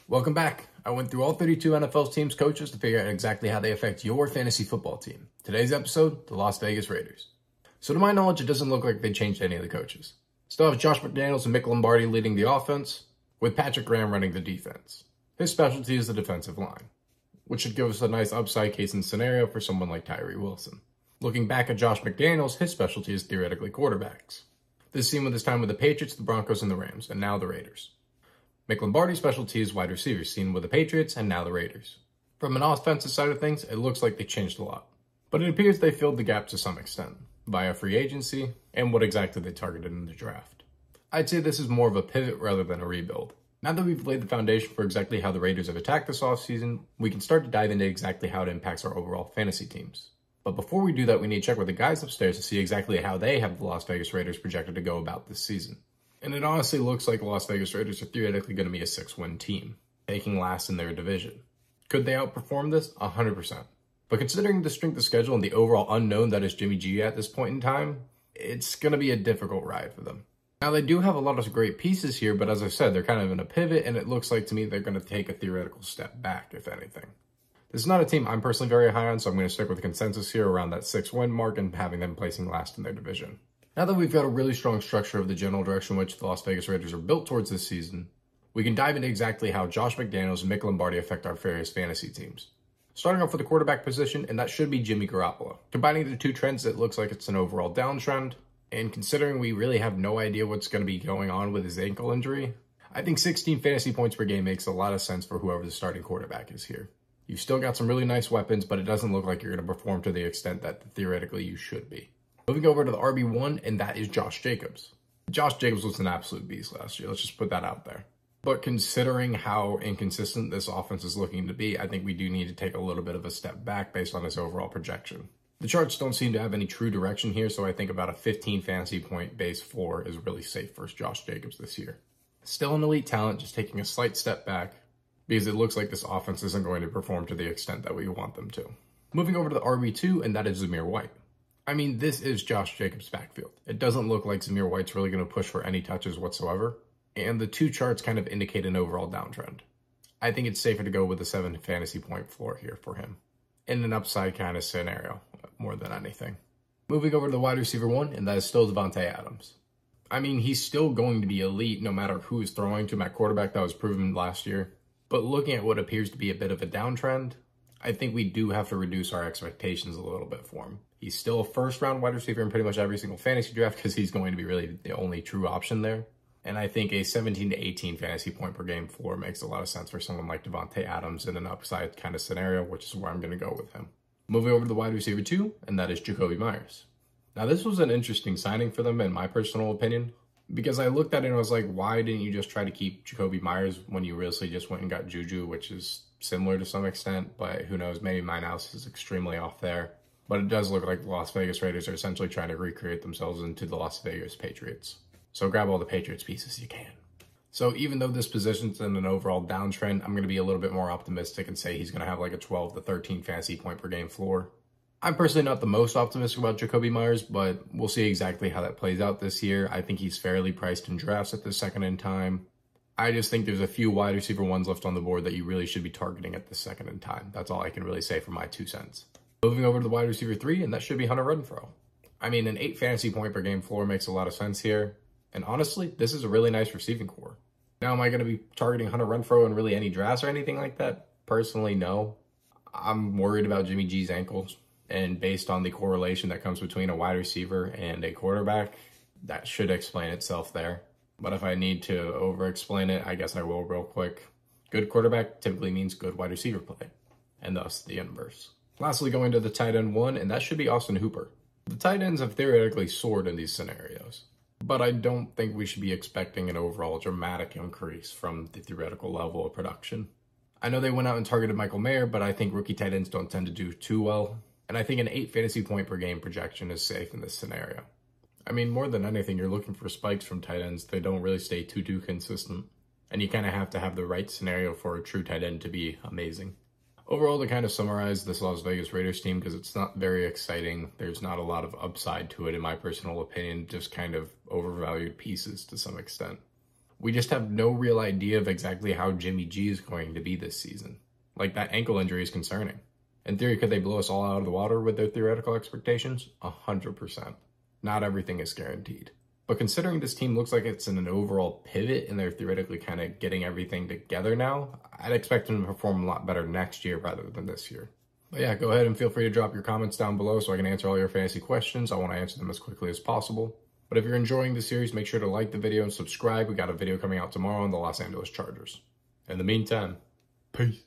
Welcome back. I went through all 32 NFL teams' coaches to figure out exactly how they affect your fantasy football team. Today's episode, the Las Vegas Raiders. So to my knowledge, it doesn't look like they changed any of the coaches. Still have Josh McDaniels and Mick Lombardi leading the offense, with Patrick Graham running the defense. His specialty is the defensive line, which should give us a nice upside case and scenario for someone like Tyree Wilson. Looking back at Josh McDaniels, his specialty is theoretically quarterbacks. This is seen with his time with the Patriots, the Broncos, and the Rams, and now the Raiders. Mick Lombardi's specialty is wide receivers, seen with the Patriots and now the Raiders. From an offensive side of things, it looks like they changed a lot. But it appears they filled the gap to some extent, via free agency and what exactly they targeted in the draft. I'd say this is more of a pivot rather than a rebuild. Now that we've laid the foundation for exactly how the Raiders have attacked this offseason, we can start to dive into exactly how it impacts our overall fantasy teams. But before we do that, we need to check with the guys upstairs to see exactly how they have the Las Vegas Raiders projected to go about this season. And it honestly looks like the Las Vegas Raiders are theoretically going to be a 6-win team, taking last in their division. Could they outperform this? 100%. But considering the strength of schedule and the overall unknown that is Jimmy G at this point in time, it's going to be a difficult ride for them. Now, they do have a lot of great pieces here, but as I said, they're kind of in a pivot, and it looks like to me they're going to take a theoretical step back, if anything. This is not a team I'm personally very high on, so I'm going to stick with the consensus here around that 6-win mark and having them placing last in their division. Now that we've got a really strong structure of the general direction in which the Las Vegas Raiders are built towards this season, we can dive into exactly how Josh McDaniels and Mick Lombardi affect our various fantasy teams. Starting off with the quarterback position, and that should be Jimmy Garoppolo. Combining the two trends, it looks like it's an overall downtrend, and considering we really have no idea what's going to be going on with his ankle injury, I think 16 fantasy points per game makes a lot of sense for whoever the starting quarterback is here. You've still got some really nice weapons, but it doesn't look like you're going to perform to the extent that theoretically you should be. Moving over to the RB1, and that is Josh Jacobs. Josh Jacobs was an absolute beast last year. Let's just put that out there. But considering how inconsistent this offense is looking to be, I think we do need to take a little bit of a step back based on his overall projection. The charts don't seem to have any true direction here, so I think about a 15 fantasy point base floor is really safe for Josh Jacobs this year. Still an elite talent, just taking a slight step back because it looks like this offense isn't going to perform to the extent that we want them to. Moving over to the RB2, and that is Zamir White. I mean, this is Josh Jacobs' backfield. It doesn't look like Zamir White's really going to push for any touches whatsoever, and the two charts kind of indicate an overall downtrend. I think it's safer to go with a 7 fantasy point floor here for him, in an upside kind of scenario, more than anything. Moving over to the wide receiver 1, and that is still Davante Adams. I mean, he's still going to be elite no matter who is throwing to him at quarterback. That was proven last year. But looking at what appears to be a bit of a downtrend, I think we do have to reduce our expectations a little bit for him. He's still a first-round wide receiver in pretty much every single fantasy draft because he's going to be really the only true option there. And I think a 17 to 18 fantasy point per game floor makes a lot of sense for someone like Davante Adams in an upside kind of scenario, which is where I'm going to go with him. Moving over to the wide receiver 2, and that is Jakobi Meyers. Now, this was an interesting signing for them, in my personal opinion, because I looked at it and I was like, why didn't you just try to keep Jakobi Meyers when you really just went and got Juju, which is similar to some extent, but who knows, maybe my analysis is extremely off there. But it does look like the Las Vegas Raiders are essentially trying to recreate themselves into the Las Vegas Patriots. So grab all the Patriots pieces you can. So even though this position's in an overall downtrend, I'm going to be a little bit more optimistic and say he's going to have like a 12 to 13 fantasy point per game floor. I'm personally not the most optimistic about Jakobi Meyers, but we'll see exactly how that plays out this year. I think he's fairly priced in drafts at this second in time. I just think there's a few wide receiver ones left on the board that you really should be targeting at this second in time. That's all I can really say for my 2 cents. Moving over to the wide receiver 3, and that should be Hunter Renfrow. I mean, an 8 fantasy point per game floor makes a lot of sense here. And honestly, this is a really nice receiving core. Now, am I going to be targeting Hunter Renfrow in really any drafts or anything like that? Personally, no. I'm worried about Jimmy G's ankles. And based on the correlation that comes between a wide receiver and a quarterback, that should explain itself there. But if I need to over-explain it, I guess I will real quick. Good quarterback typically means good wide receiver play, and thus the inverse. Lastly, going to the tight end 1, and that should be Austin Hooper. The tight ends have theoretically soared in these scenarios, but I don't think we should be expecting an overall dramatic increase from the theoretical level of production. I know they went out and targeted Michael Mayer, but I think rookie tight ends don't tend to do too well, and I think an 8 fantasy point per game projection is safe in this scenario. I mean, more than anything, you're looking for spikes from tight ends. They don't really stay too consistent, and you kind of have to have the right scenario for a true tight end to be amazing. Overall, to kind of summarize this Las Vegas Raiders team, because it's not very exciting, there's not a lot of upside to it in my personal opinion, just kind of overvalued pieces to some extent. We just have no real idea of exactly how Jimmy G is going to be this season. Like, that ankle injury is concerning. In theory, could they blow us all out of the water with their theoretical expectations? 100%. Not everything is guaranteed. But considering this team looks like it's in an overall pivot and they're theoretically kind of getting everything together now, I'd expect them to perform a lot better next year rather than this year. But yeah, go ahead and feel free to drop your comments down below so I can answer all your fantasy questions. I want to answer them as quickly as possible. But if you're enjoying the series, make sure to like the video and subscribe. We got a video coming out tomorrow on the Los Angeles Chargers. In the meantime, peace.